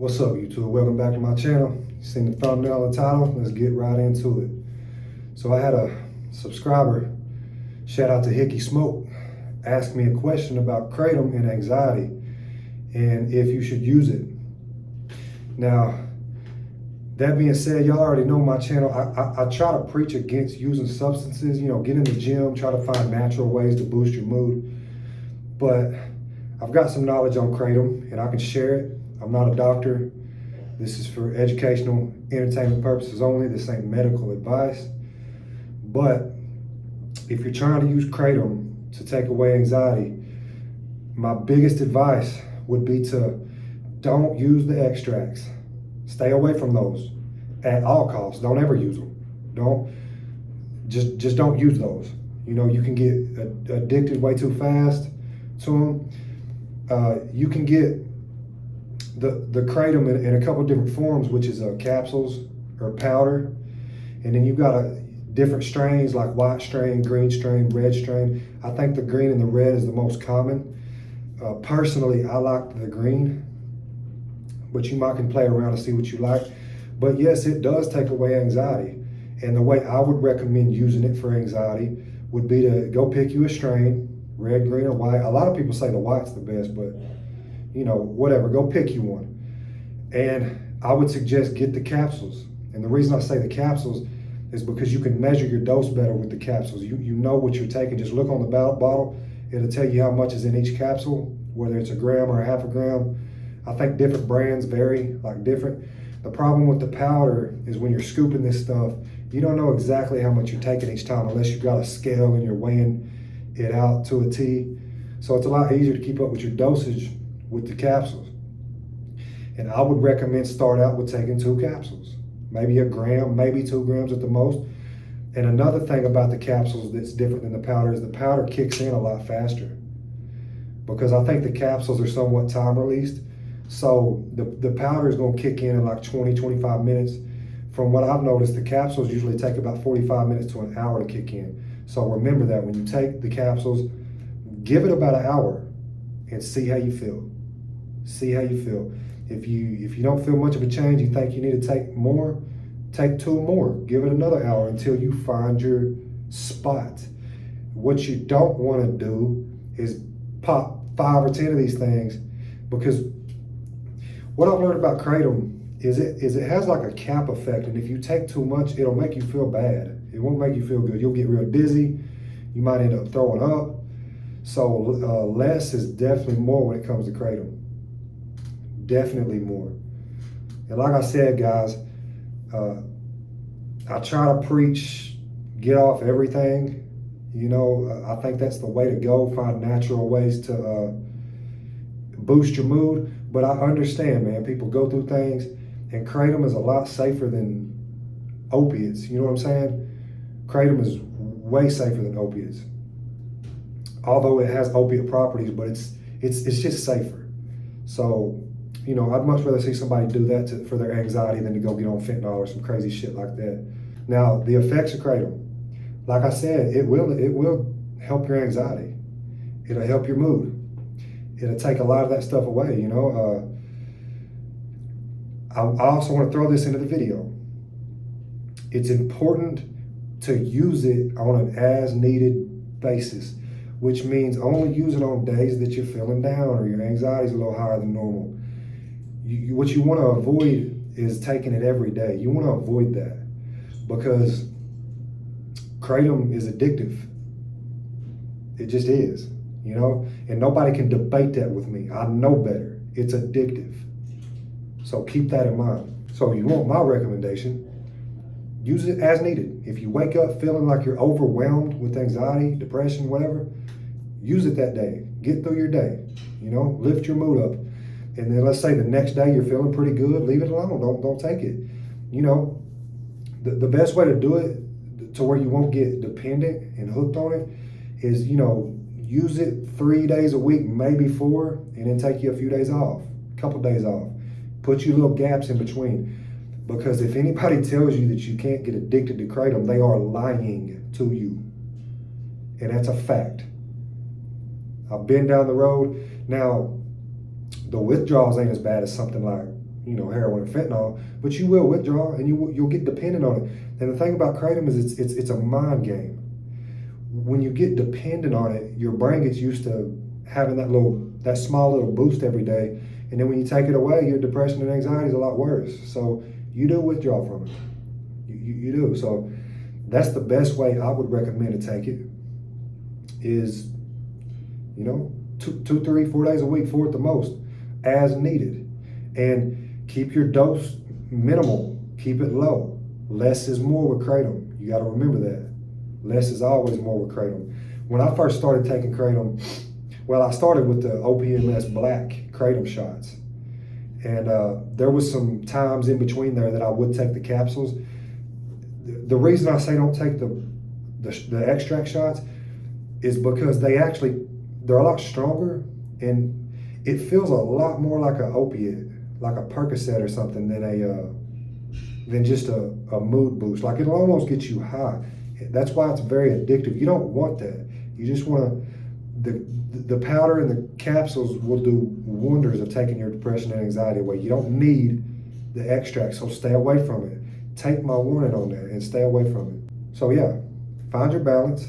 What's up, YouTube? Welcome back to my channel. You seen the thumbnail and title? Let's get right into it. So I had a subscriber, shout out to Hickey Smoke, ask me a question about Kratom and anxiety and if you should use it. Now, that being said, y'all already know my channel. I try to preach against using substances, get in the gym, try to find natural ways to boost your mood. But I've got some knowledge on Kratom and I can share it. I'm not a doctor. This is for educational, entertainment purposes only. This ain't medical advice. But if you're trying to use Kratom to take away anxiety, my biggest advice would be to don't use the extracts. Stay away from those at all costs. Don't ever use them. Just don't use those. You can get addicted way too fast to them. You can get the Kratom in a couple different forms, which is capsules or powder, and then you've got different strains like white strain, green strain, red strain. I think the green and the red is the most common. Personally, I like the green, but you might can play around and see what you like. But yes, it does take away anxiety, and the way I would recommend using it for anxiety would be to go pick you a strain, red, green, or white. A lot of people say the white's the best, but whatever, go pick you one. And I would suggest get the capsules. And the reason I say the capsules is because you can measure your dose better with the capsules. You know what you're taking. Just look on the bottle. It'll tell you how much is in each capsule, whether it's a gram or a half a gram. I think different brands vary, different. The problem with the powder is when you're scooping this stuff, you don't know exactly how much you're taking each time unless you've got a scale and you're weighing it out to a T. So it's a lot easier to keep up with your dosage with the capsules. And I would recommend start out with taking 2 capsules, maybe a gram, maybe 2 grams at the most. And another thing about the capsules that's different than the powder is the powder kicks in a lot faster, because I think the capsules are somewhat time released. So the powder is going to kick in like 20, 25 minutes. From what I've noticed, the capsules usually take about 45 minutes to an hour to kick in. So remember that when you take the capsules, give it about an hour and see how you feel. See how you feel. If you don't feel much of a change, you think you need to take more, take 2 more. Give it another hour until you find your spot. What you don't want to do is pop 5 or 10 of these things, because what I've learned about Kratom is it has like a cap effect, and if you take too much, it'll make you feel bad. It won't make you feel good. You'll get real dizzy. You might end up throwing up. So less is definitely more when it comes to Kratom. Definitely more. And like I said, guys, I try to preach, get off everything. I think that's the way to go. Find natural ways to boost your mood. But I understand, man, people go through things, and Kratom is a lot safer than opiates. You know what I'm saying? Kratom is way safer than opiates, although it has opiate properties, but it's just safer. So, I'd much rather see somebody do that for their anxiety than to go get on fentanyl or some crazy shit like that. Now, the effects of Kratom, like I said, it will help your anxiety. It'll help your mood. It'll take a lot of that stuff away, I also want to throw this into the video. It's important to use it on an as-needed basis, which means only use it on days that you're feeling down or your anxiety's a little higher than normal. What you want to avoid is taking it every day. You want to avoid that, because Kratom is addictive. It just is, and nobody can debate that with me. I know better. It's addictive. So keep that in mind. So if you want my recommendation, use it as needed. If you wake up feeling like you're overwhelmed with anxiety, depression, whatever, use it that day. Get through your day, lift your mood up. And then let's say the next day you're feeling pretty good, leave it alone. Don't take it. The best way to do it to where you won't get dependent and hooked on it is, use it 3 days a week, maybe 4, and then take you a few days off, a couple days off. Put you little gaps in between. Because if anybody tells you that you can't get addicted to Kratom, they are lying to you. And that's a fact. I've been down the road. Now, the withdrawals ain't as bad as something like heroin and fentanyl, but you will withdraw and you'll get dependent on it. And the thing about Kratom is it's a mind game. When you get dependent on it, your brain gets used to having that small little boost every day, and then when you take it away, your depression and anxiety is a lot worse. So you do withdraw from it. You do. So that's the best way I would recommend to take it. Is 2, 3, 4 days a week, 4 at the most, as needed, and keep your dose minimal. Keep it low. Less is more with Kratom. You got to remember that. Less is always more with Kratom. When I first started taking Kratom, well, I started with the OPMS black Kratom shots. And there was some times in between there that I would take the capsules. The reason I say don't take the extract shots is because they're a lot stronger, and it feels a lot more like an opiate, like a Percocet or something, than just a mood boost. Like, it'll almost get you high. That's why it's very addictive. You don't want that. You just want the powder and the capsules will do wonders of taking your depression and anxiety away. You don't need the extract, so stay away from it. Take my warning on that and stay away from it. So yeah, find your balance.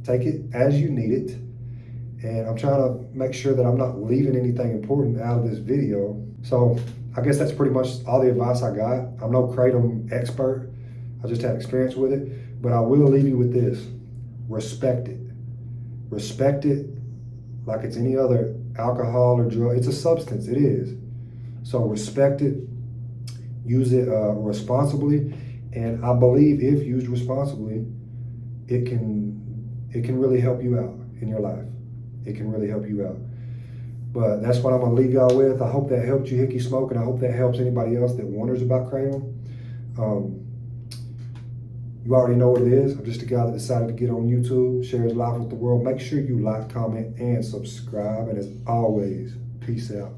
Take it as you need it. And I'm trying to make sure that I'm not leaving anything important out of this video. So I guess that's pretty much all the advice I got. I'm no Kratom expert. I just had experience with it. But I will leave you with this. Respect it. Respect it like it's any other alcohol or drug. It's a substance. It is. So respect it. Use it responsibly. And I believe if used responsibly, it can really help you out in your life. It can really help you out. But that's what I'm going to leave y'all with. I hope that helped you, Hickey Smoke, and I hope that helps anybody else that wonders about Kratom. You already know what it is. I'm just a guy that decided to get on YouTube, share his life with the world. Make sure you like, comment, and subscribe. And as always, peace out.